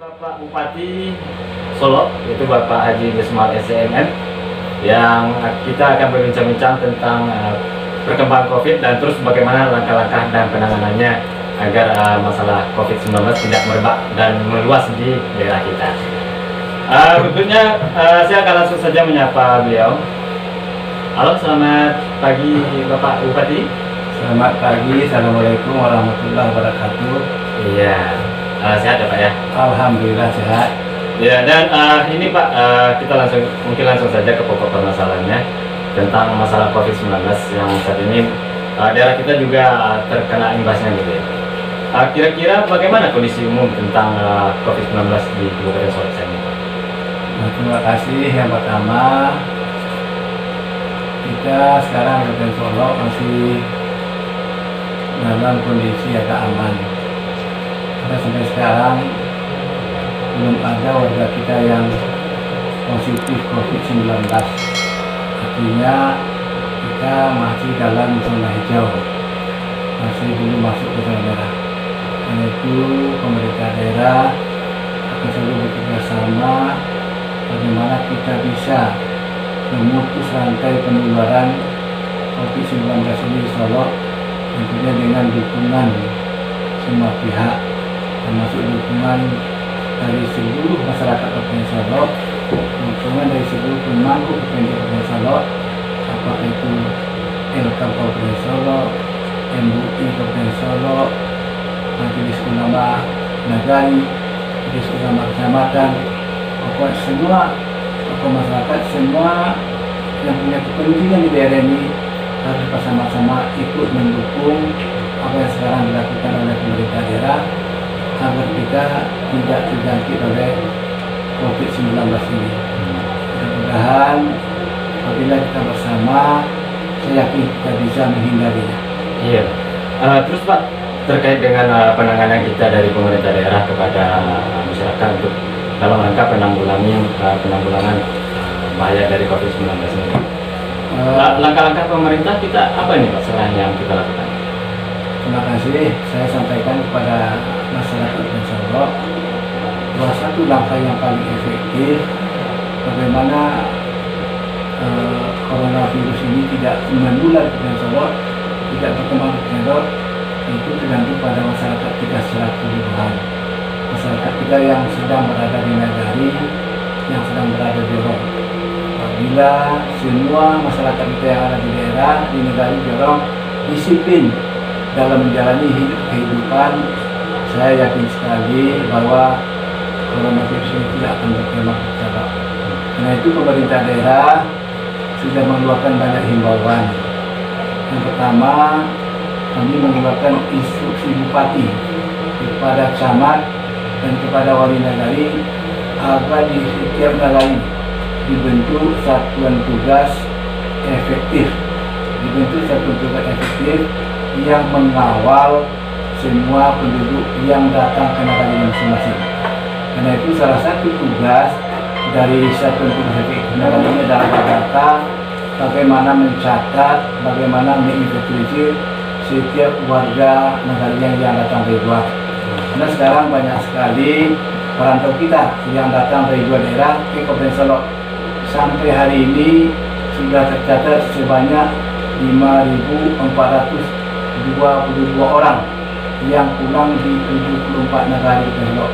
Bapak Bupati Solo, yaitu Bapak Haji Mismar SCMM, yang kita akan berbincang-bincang tentang perkembangan COVID dan terus bagaimana langkah-langkah dan penanganannya agar masalah COVID-19 tidak merebak dan meluas di daerah kita. Berikutnya saya akan langsung saja menyapa beliau. Halo, selamat pagi Bapak Bupati. Selamat pagi, Assalamualaikum warahmatullahi wabarakatuh. Iya, sehat ya Pak ya? Alhamdulillah sehat. Ya, dan ini Pak, kita mungkin langsung saja ke pokok permasalahannya tentang masalah COVID-19 yang saat ini daerah kita juga terkena imbasnya gitu ya. Kira-kira bagaimana kondisi umum tentang COVID-19 di Kabupaten Solo ini Pak? Nah, terima kasih. Yang pertama, kita sekarang Kabupaten Solo masih dalam kondisi agak aman. Karena sampai sekarang belum ada warga kita yang positif COVID-19. Artinya kita masih dalam zona hijau, masih belum masuk ke zona merah. Karena itu pemerintah daerah akan selalu bekerja sama bagaimana kita bisa memutus rantai penularan COVID-19 ini di Solo, tentunya dengan dukungan semua pihak, termasuk dukungan dari seluruh masyarakat Kabupaten Solo, dukungan dari seluruh pemangku Kabupaten Solo, apakah itu LK Kabupaten Solo, MUI Kabupaten Solo, Majelis Ulama Nagari, Majelis Ulama Kecamatan, pokoknya semua tokoh masyarakat, semua yang punya kepentingan di daerah ini harus bersama-sama ikut mendukung apa yang sekarang dilakukan oleh pemerintah daerah agar kita tidak terjangkit oleh COVID-19 ini. Mudah-mudahan apabila kita bersama, saya yakin kita bisa menghindarinya. Iya. Terus Pak, terkait dengan penanganan kita dari pemerintah daerah kepada masyarakat untuk dalam rangka penanggulangan bahaya dari COVID-19 ini. Langkah-langkah pemerintah kita apa nih Pak selain yang kita lakukan? Terima kasih. Saya sampaikan kepada masyarakat Kabupaten Solo bahwa satu langkah yang paling efektif bagaimana coronavirus ini tidak menular di Kabupaten Solo, tidak berkembang di Solo, itu tergantung pada masyarakat kita secara keseluruhan. Masyarakat kita yang sedang berada di Nagari, yang sedang berada di Jorong. Apabila semua masyarakat kita yang ada di daerah di Nagari, Jorong disiplin dalam menjalani kehidupan, saya yakin sekali bahwa coronavirus ini tidak akan berkembang cepat. Karena itu pemerintah daerah sudah mengeluarkan banyak himbauan. Yang pertama, kami mengeluarkan instruksi bupati kepada camat dan kepada wali nagari agar di setiap nagari dibentuk satuan tugas efektif, yang mengawal semua penduduk yang datang ke nagari masing-masing. Karena itu salah satu tugas dari satuan tugas efektif nagari ini adalah data bagaimana mencatat, bagaimana menginventarisir setiap warga nagari yang datang dari luar. Karena sekarang banyak sekali perantau kita yang datang dari luar daerah ke Kabupaten Solo. Sampai hari ini sudah tercatat sebanyak 5.422 orang yang pulang di 74 nagari di Solo.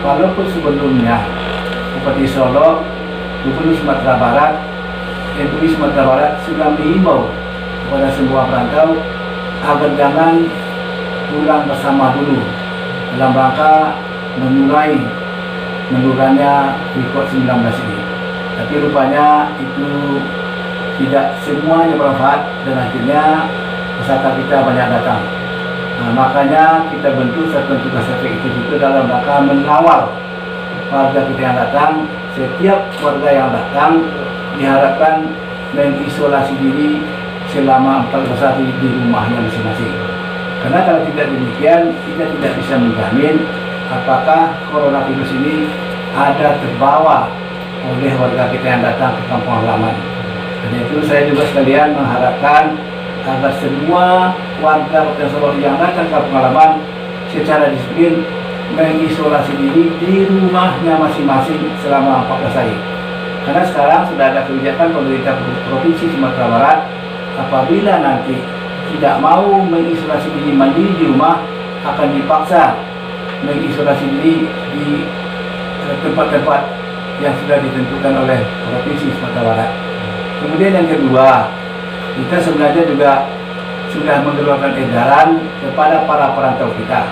Walaupun sebelumnya Bupati Solo, Gubernur Sumatera Barat, MUI Sumatera Barat sudah mengimbau kepada semua perantau agar jangan pulang bersama dulu dalam rangka mengurangi menurunnya COVID-19 ini. Tapi rupanya itu tidak semuanya bermanfaat dan akhirnya masyarakat kita banyak datang. Nah, makanya kita bentuk satuan tugas efektif itu dalam rangka mengawal warga kita yang datang. Setiap warga yang datang diharapkan mengisolasi diri selama 14 hari di rumahnya masing-masing. Karena kalau tidak demikian, kita tidak bisa menjamin apakah coronavirus ini ada terbawa oleh warga kita yang datang ke kampung halaman. Dan itu saya juga sekalian mengharapkan agar semua warga Kabupaten Solo yang datang ke kampung halaman secara disiplin mengisolasi diri di rumahnya masing-masing selama 14 hari. Karena sekarang sudah ada kebijakan pemerintah Provinsi Sumatera Barat, apabila nanti tidak mau mengisolasi diri mandiri di rumah, akan dipaksa mengisolasi diri di tempat-tempat yang sudah ditentukan oleh Provinsi Sumatera Barat. Kemudian yang kedua, kita sebenarnya juga sudah mengeluarkan edaran kepada para perantau kita.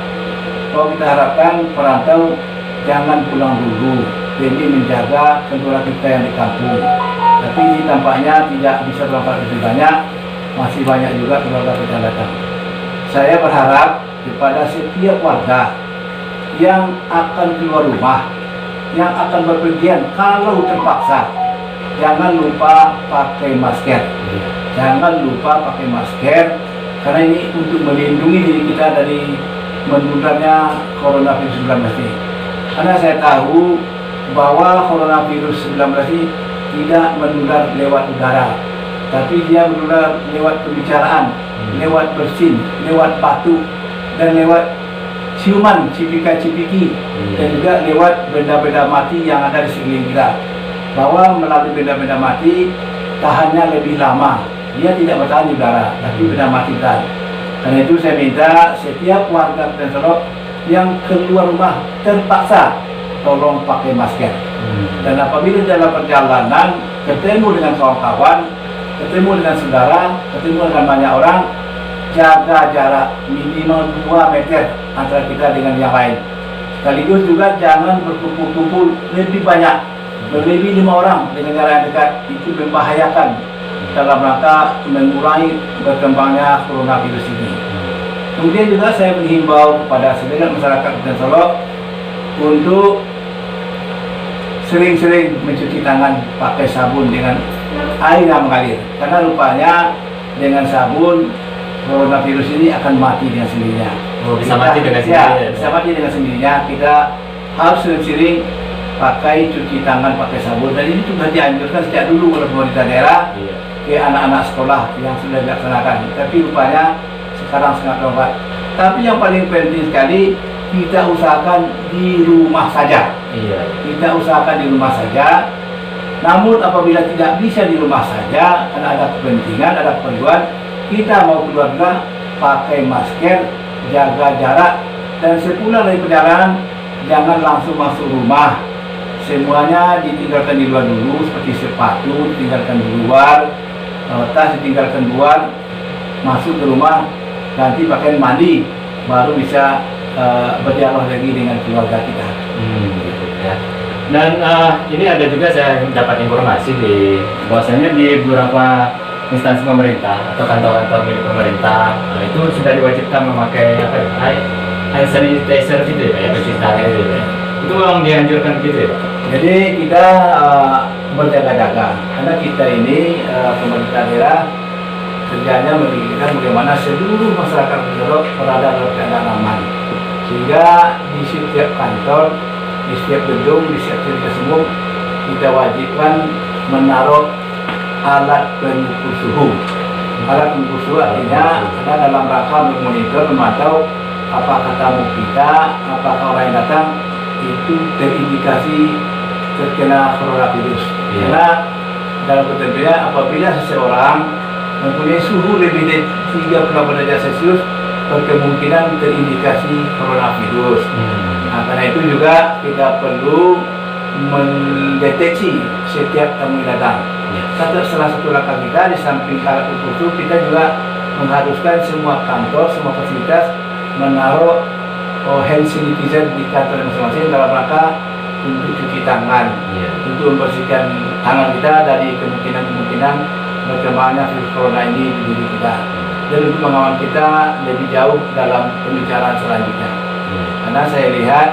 Bahwa kita harapkan perantau jangan pulang dulu demi menjaga keluarga kita yang di kampung. Tapi ini tampaknya tidak bisa berangkat lebih banyak, masih banyak juga keluarga kita datang. Saya berharap kepada setiap warga yang akan keluar rumah, yang akan berpergian, kalau terpaksa, jangan lupa pakai masker. Jangan lupa pakai masker, karena ini untuk melindungi diri kita dari menularnya coronavirus 19 ini. Karena saya tahu bahwa coronavirus 19 ini tidak menular lewat udara, tapi dia menular lewat pembicaraan, lewat bersin, lewat batuk, dan lewat ciuman, cipika-cipiki, dan juga lewat benda-benda mati yang ada di sekeliling kita. Bahwa melalui benda-benda mati tahannya lebih lama, dia tidak bertahan di udara, tapi benda mati tahan. Karena itu saya minta setiap warga Kabupaten Solok yang keluar rumah terpaksa tolong pakai masker. Dan apabila dalam perjalanan ketemu dengan kawan-kawan, ketemu dengan saudara, ketemu dengan banyak orang, jaga jarak minimal 2 meter antara kita dengan yang lain. Sekaligus juga jangan berkumpul-kumpul lebih banyak, lebih 5 orang dengan jarak yang dekat. Itu membahayakan dalam rangka mengurangi berkembangnya coronavirus ini. Kemudian juga saya menghimbau kepada segenap masyarakat Kabupaten Solok untuk sering-sering mencuci tangan pakai sabun dengan air yang mengalir. Karena rupanya dengan sabun coronavirus ini akan mati dengan sendirinya. Bisa mati dengan sendirinya. Ya, bisa mati dengan sendirinya. Kita harus sering-sering pakai cuci tangan pakai sabun, dan ini sudah dianjurkan sejak dulu oleh pemerintah daerah ke anak-anak sekolah yang sudah dilaksanakan. Tapi rupanya sekarang sangat lambat. Tapi yang paling penting sekali, kita usahakan di rumah saja. Kita usahakan di rumah saja. Namun apabila tidak bisa di rumah saja, karena ada kepentingan, ada keperluan, kita mau keluar juga pakai masker, jaga jarak, dan sepulang dari perjalanan jangan langsung masuk rumah. Semuanya ditinggalkan di luar dulu, seperti sepatu ditinggalkan di luar, tas ditinggalkan di luar, masuk ke rumah, nanti pakai mandi, baru bisa berdialog lagi dengan keluarga kita. Gitu ya. Dan ini ada juga saya dapat informasi bahwasanya di beberapa instansi pemerintah atau kantor-kantor milik pemerintah itu sudah diwajibkan memakai hand sanitizer gitu ya, cuci tangan gitu ya. Itu memang dianjurkan gitu ya, Pak? Jadi kita berjaga-jaga, karena kita ini pemerintah daerah kerjanya memikirkan bagaimana seluruh masyarakat Solok berada dalam keadaan aman, sehingga di setiap kantor, di setiap gedung, di setiap fasilitas umum kita wajibkan menaruh alat pengukur suhu. Alat pengukur suhu artinya ada dalam rangka memonitor, memantau apakah tamu kita, apakah orang yang datang itu terindikasi terkena coronavirus. Karena dalam ketentuan apabila seseorang mempunyai suhu lebih dari 38 derajat Celcius, berkemungkinan terindikasi coronavirus. Nah, karena itu juga kita perlu mendeteksi setiap tamu yang datang. Salah satu langkah kita di samping alat ukur suhu, kita juga mengharuskan semua kantor, semua fasilitas menaruh hand sanitizer di kantor masing-masing dalam rangka untuk cuci tangan, untuk membersihkan tangan kita dari kemungkinan berkembangnya virus corona ini di diri kita, dan untuk mengawal kita lebih jauh dalam pembicaraan selanjutnya. Karena saya lihat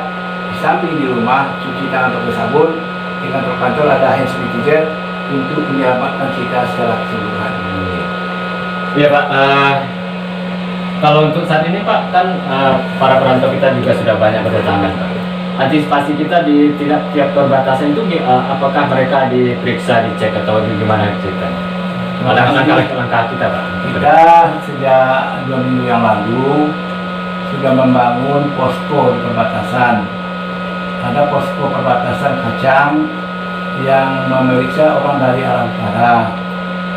di samping di rumah cuci tangan pakai sabun, di kantor-kantor ada hand sanitizer untuk menyelamatkan kita secara keseluruhan. Iya Pak, kalau untuk saat ini Pak, kan para perantau kita juga sudah banyak berdatangan Pak. Antisipasi kita di tiap perbatasan itu apakah mereka diperiksa, dicek atau gimana ceritanya? Ada langkah-langkah kita Pak? Kita sejak 2 minggu yang lalu sudah membangun posko di perbatasan. Ada posko perbatasan Kacang yang memeriksa orang dari arah utara.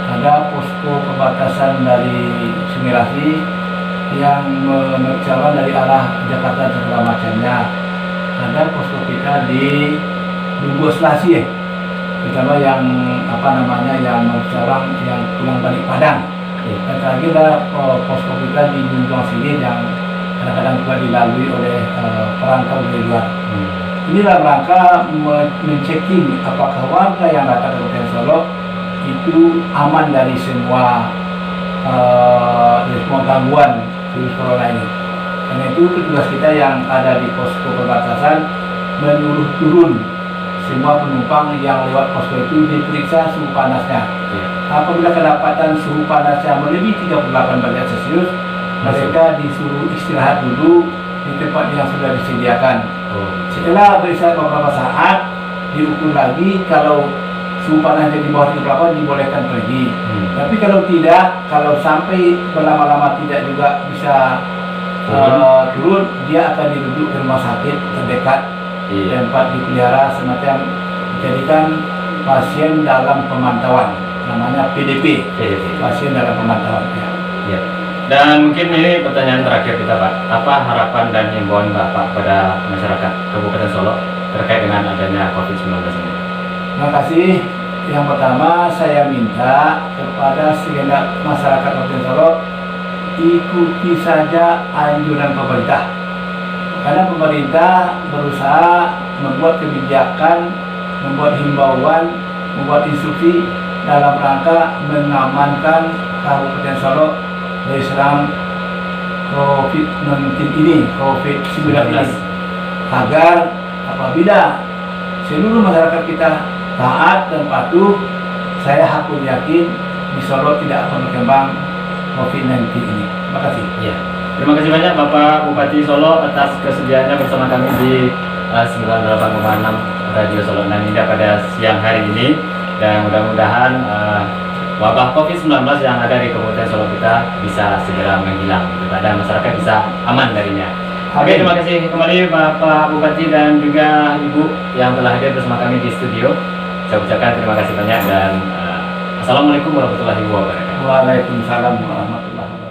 Ada posko perbatasan dari Sumirasi yang memeriksa orang dari arah Jakarta dan segala macamnya. Ada posko kita di Lugo Selasi, terutama yang yang memeriksa orang yang pulang balik Padang. Dan terakhir ada posko kita di Bunjong sini yang kadang-kadang juga dilalui oleh perantau dari luar. Ini dalam rangka men-checking apakah warga yang datang ke Kabupaten Solo itu aman dari semua gangguan virus corona ini. Karena itu petugas kita yang ada di posko perbatasan menyuruh turun semua penumpang yang lewat posko itu diperiksa suhu panasnya. Apabila kedapatan suhu panasnya melebihi 38 derajat Celcius, mereka disuruh istirahat dulu di tempat yang sudah disediakan. Setelah beristirahat beberapa saat, diukur lagi. Kalau suhu panasnya di bawah 38 dibolehkan pergi. Tapi kalau tidak, kalau sampai berlama-lama tidak juga bisa turun, dia akan dirujuk ke rumah sakit terdekat, tempat dipelihara semacam dijadikan pasien dalam pemantauan, namanya PDP. Pasien dalam pemantauan. Ya. Dan mungkin ini pertanyaan terakhir kita, Pak. Apa harapan dan himbauan Bapak pada masyarakat Kabupaten Solo terkait dengan adanya COVID-19 ini? Terima kasih. Yang pertama, saya minta kepada segenap masyarakat Kabupaten Solo ikuti saja anjuran pemerintah. Karena pemerintah berusaha membuat kebijakan, membuat himbauan, membuat instruksi dalam rangka mengamankan Kabupaten Solo dari serang COVID-19 ini, agar apabila seluruh masyarakat kita taat dan patuh, saya hakul yakin di Solo tidak akan berkembang COVID-19 ini. Terima kasih. Ya. Terima kasih banyak Bapak Bupati Solo atas kesediaannya bersama kami di 98,6 Radio Solo Naninda pada siang hari ini, dan mudah-mudahan wabah COVID-19 yang ada di Kabupaten Solo kita bisa segera menghilang, dan masyarakat bisa aman darinya. Oke, terima kasih kembali Bapak Bupati dan juga Ibu yang telah hadir bersama kami di studio. Saya ucapkan terima kasih banyak dan Assalamualaikum warahmatullahi wabarakatuh. Waalaikumsalam warahmatullahi wabarakatuh.